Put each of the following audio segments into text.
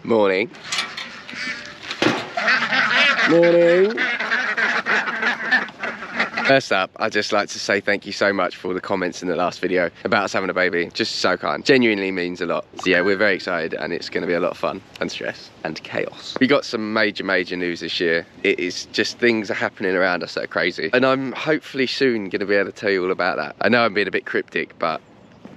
Morning. Morning. First up, I'd just like to say thank you so much for all the comments in the last video about us having a baby. Just so kind. Genuinely means a lot. So yeah, we're very excited and it's going to be a lot of fun and stress and chaos. We got some major news this year. It is just things are happening around us that are crazy. And I'm hopefully soon going to be able to tell you all about that. I know I'm being a bit cryptic, but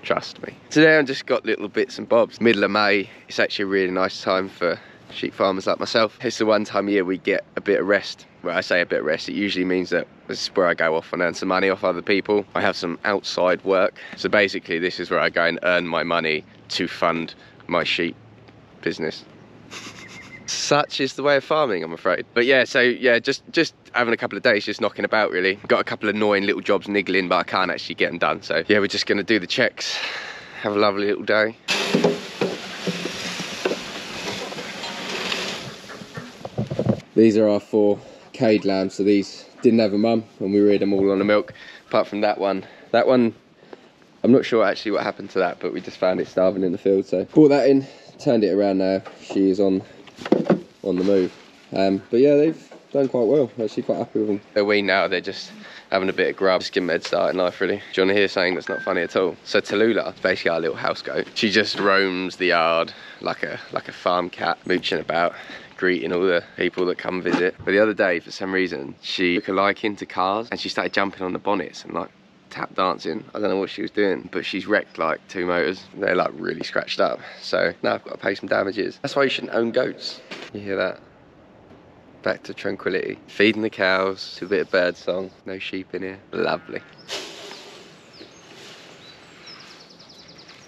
trust me. Today I've just got little bits and bobs. Middle of May, it's actually a really nice time for sheep farmers like myself. It's the one time a year we get a bit of rest. Well, I say a bit of rest, it usually means that this is where I go off and earn some money off other people. I have some outside work. So basically this is where I go and earn my money to fund my sheep business. Such is the way of farming, I'm afraid. But yeah, so yeah, just having a couple of days just knocking about really. Got a couple of annoying little jobs niggling, but I can't actually get them done. So yeah, we're just gonna do the checks, have a lovely little day. These are our 4 cage lambs, so these didn't have a mum and we reared them all on the milk, apart from that one. That one, I'm not sure actually what happened to that, but we just found it starving in the field, so brought that in, turned it around now. She is on the move. But yeah, they've done quite well. I'm actually quite happy with them. They're weaned now, they're just having a bit of grub, just give them a head start in life really. Do you want to hear something that's not funny at all? So Tallulah, basically our little house goat, she just roams the yard like a farm cat, mooching about, greeting all the people that come visit. But the other day, for some reason, she took a liking to cars and she started jumping on the bonnets and like tap dancing. I don't know what she was doing, but she's wrecked like 2 motors. They're like really scratched up. So now I've got to pay some damages. That's why you shouldn't own goats. You hear that? Back to tranquility. Feeding the cows to a bit of bird song. No sheep in here. Lovely.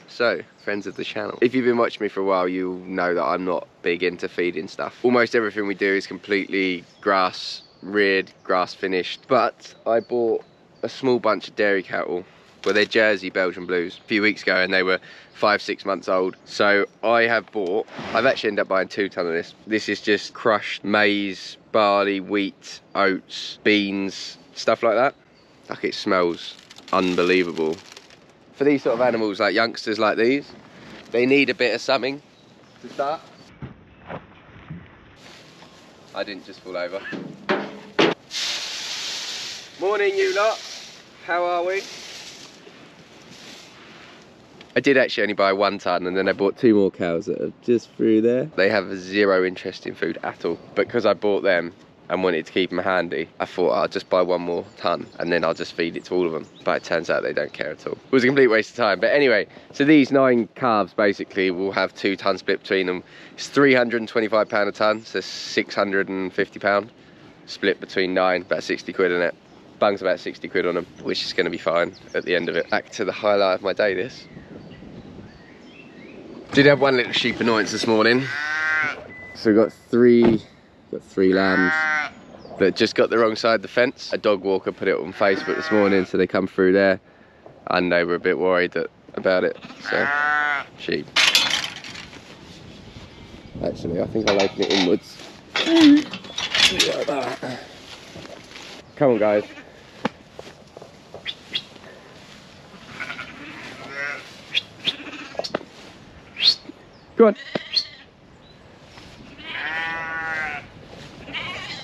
So, friends of the channel, if you've been watching me for a while, you'll know that I'm not big into feeding stuff. Almost everything we do is completely grass reared, grass finished. But I bought a small bunch of dairy cattle. Well, they're Jersey Belgian Blues a few weeks ago and they were 5-6 months old. So I've actually ended up buying 2 tons of this. This is just crushed maize, barley, wheat, oats, beans, stuff like that. Like, it smells unbelievable. For these sort of animals, like youngsters like these, they need a bit of something to start. I didn't just fall over. Morning, you lot. How are we? I did actually only buy 1 ton and then I bought 2 more cows that are just through there. They have 0 interest in food at all. But because I bought them and wanted to keep them handy, I thought I'll just buy 1 more ton and then I'll just feed it to all of them. But it turns out they don't care at all. It was a complete waste of time. But anyway, so these 9 calves basically will have 2 tons split between them. It's £325 a ton, so £650 split between 9, about 60 quid in it. Bung's about 60 quid on them, which is going to be fine at the end of it. Back to the highlight of my day, this. Did have 1 little sheep annoyance this morning. So we've got 3 lambs that just got the wrong side of the fence. A dog walker put it on Facebook this morning, so they come through there and they were a bit worried about it. So, sheep. Actually, I think I'll open it inwards. Like that. Come on, guys. Go on.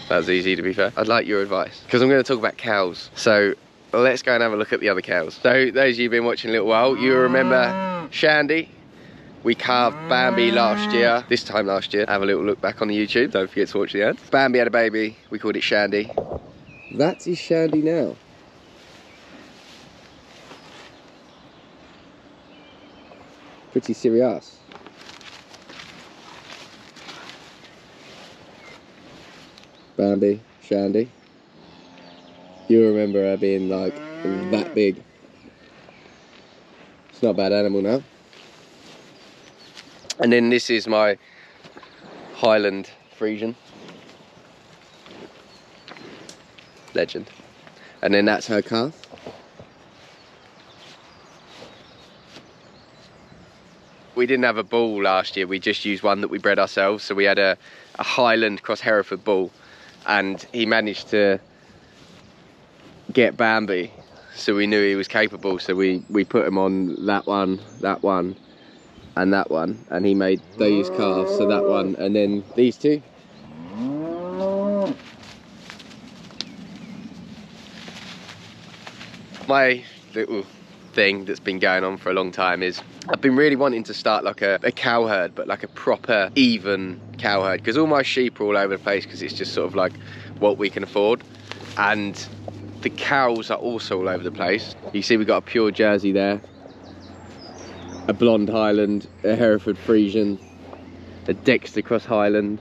That was easy, to be fair. I'd like your advice, because I'm going to talk about cows. So let's go and have a look at the other cows. So those of you who've been watching a little while, you remember Shandy. We carved Bambi last year, this time last year. Have a little look back on the YouTube, don't forget to watch the ads. Bambi had a baby, we called it Shandy. That is Shandy now. Pretty serious. Bambi, Shandy. You remember her being like that big. It's not a bad animal now. And then this is my Highland Friesian. Legend. And then that's her calf. We didn't have a bull last year, we just used one that we bred ourselves. So we had a Highland cross Hereford bull. And he managed to get Bambi, so we knew he was capable. So we put him on that one, and that one, and he made those calves, so that one, and then these two. My little thing that's been going on for a long time is I've been really wanting to start like a cow herd, but like a proper even cow herd, because all my sheep are all over the place because it's just sort of like what we can afford, and the cows are also all over the place. You see we've got a pure Jersey there, a blonde Highland, a Hereford Friesian, a Dexter Cross Highland,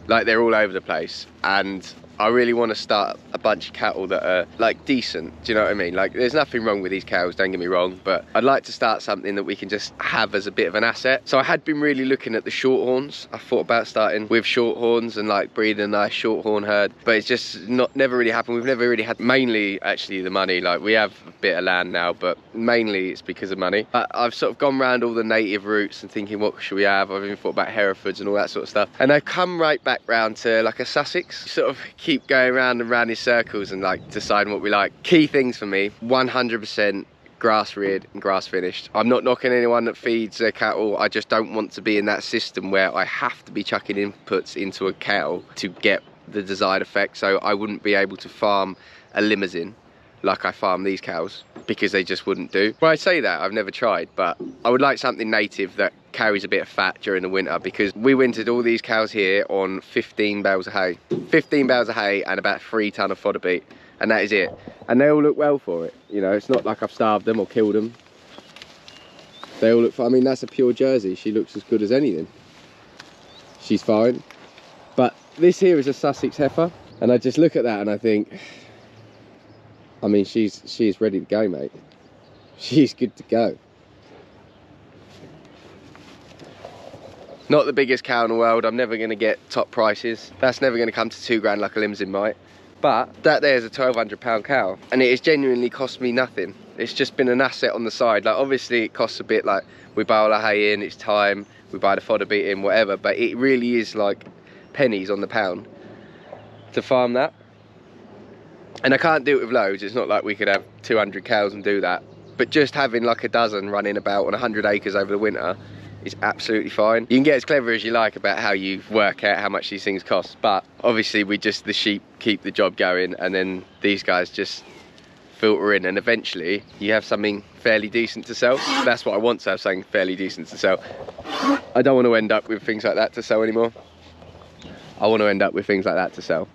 like they're all over the place, and I really want to start a bunch of cattle that are like decent, do you know what I mean? Like there's nothing wrong with these cows, don't get me wrong, but I'd like to start something that we can just have as a bit of an asset. So I had been really looking at the shorthorns. I thought about starting with shorthorns and like breeding a nice shorthorn herd, but it's just never really happened. We've never really had, mainly actually the money. Like we have a bit of land now, but mainly it's because of money. I've sort of gone around all the native routes and thinking what should we have. I've even thought about Herefords and all that sort of stuff, and I've come right back round to like a Sussex. Sort of keep going round and round in circles and like deciding what we like. Key things for me: 100% grass reared and grass finished. I'm not knocking anyone that feeds their cattle. I just don't want to be in that system where I have to be chucking inputs into a cow to get the desired effect. So I wouldn't be able to farm a Limousin like I farm these cows, because they just wouldn't do. Well, I say that, I've never tried, but I would like something native that carries a bit of fat during the winter, because we wintered all these cows here on 15 bales of hay. 15 bales of hay and about 3 ton of fodder beet, and that is it. And they all look well for it, you know, it's not like I've starved them or killed them. They all look fine. I mean, that's a pure Jersey, she looks as good as anything. She's fine. But this here is a Sussex heifer, and I just look at that and I think, I mean, she's ready to go, mate. She's good to go. Not the biggest cow in the world. I'm never going to get top prices. That's never going to come to 2 grand like a Limousin might. But that there is a 1,200 pound cow, and it has genuinely cost me nothing. It's just been an asset on the side. Like obviously it costs a bit, like we buy all our hay in, it's time, we buy the fodder beet in, whatever, but it really is like pennies on the pound to farm that. And I can't do it with loads. It's not like we could have 200 cows and do that, but just having like a dozen running about on 100 acres over the winter is absolutely fine. You can get as clever as you like about how you work out how much these things cost, but obviously the sheep keep the job going, and then these guys just filter in, and eventually you have something fairly decent to sell. That's what I want, to have something fairly decent to sell. I don't want to end up with things like that to sell anymore. I want to end up with things like that to sell.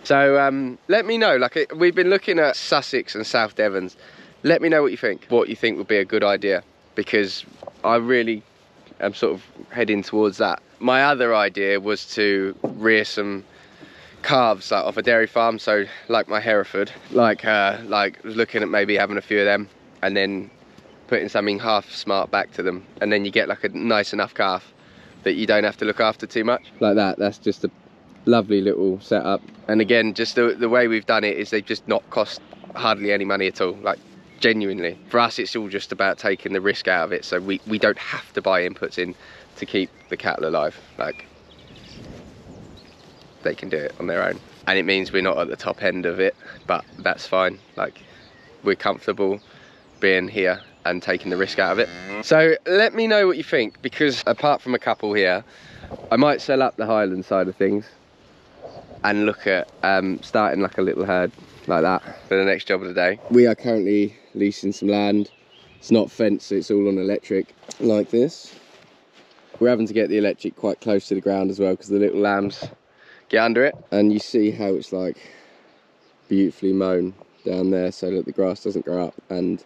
So let me know, like we've been looking at Sussex and South Devons. Let me know what you think would be a good idea, because I really am sort of heading towards that. My other idea was to rear some calves like off a dairy farm, so like my Hereford, like looking at maybe having a few of them and then putting something half smart back to them, and then you get like a nice enough calf that you don't have to look after too much. Like that, that's just a lovely little setup. And again, just the way we've done it is they've just not cost hardly any money at all. Like genuinely, for us it's all just about taking the risk out of it, so we don't have to buy inputs in to keep the cattle alive. Like they can do it on their own, and it means we're not at the top end of it, but that's fine. Like we're comfortable being here and taking the risk out of it. So let me know what you think, because apart from a couple here, I might sell up the Highland side of things and look at starting like a little herd like that for the next job of the day. We are currently leasing some land. It's not fenced, so it's all on electric like this. We're having to get the electric quite close to the ground as well, because the little lambs get under it. And you see how it's like beautifully mown down there so that the grass doesn't grow up and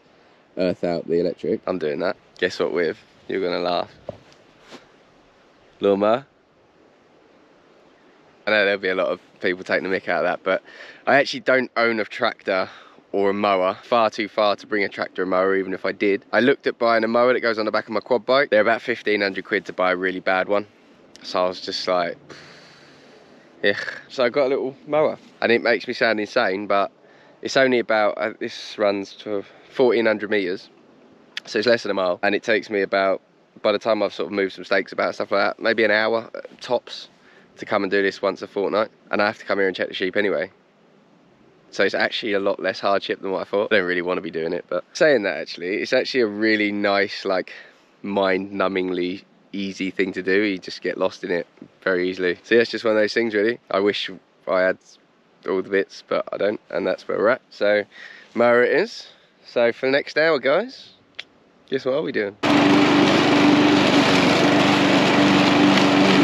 earth out the electric. I'm doing that. Guess what with? You're gonna laugh. Lawnmower. I know there'll be a lot of people taking the mick out of that, but I actually don't own a tractor or a mower. Far too far to bring a tractor or mower, even if I did. I looked at buying a mower that goes on the back of my quad bike. They're about 1,500 quid to buy a really bad one. So I was just like, ugh. So I got a little mower, and it makes me sound insane, but it's only about, this runs to 1,400 meters. So it's less than a mile, and it takes me about, by the time I've sort of moved some stakes about, stuff like that, maybe an hour tops to come and do this once a fortnight. And I have to come here and check the sheep anyway. So it's actually a lot less hardship than what I thought. I don't really want to be doing it, but saying that, actually, it's actually a really nice, like, mind-numbingly easy thing to do. You just get lost in it very easily. So yeah, it's just one of those things really. I wish I had all the bits, but I don't, and that's where we're at. So mower it is. So for the next hour, guys, guess what are we doing?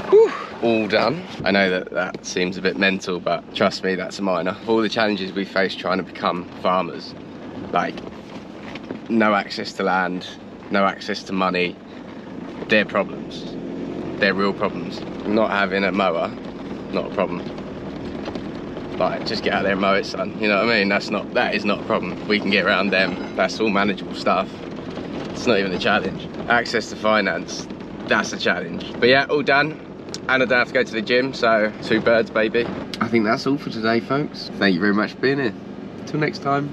Whew, all done. I know that seems a bit mental, but trust me, that's a minor. Of all the challenges we face trying to become farmers, like no access to land, no access to money, they're problems. They're real problems. Not having a mower, not a problem. Like, just get out there and mow it, son. You know what I mean? That is not a problem. We can get around them. That's all manageable stuff. It's not even a challenge. Access to finance, that's a challenge. But yeah, all done. And I don't have to go to the gym, so 2 birds, baby. I think that's all for today, folks. Thank you very much for being here. Till next time.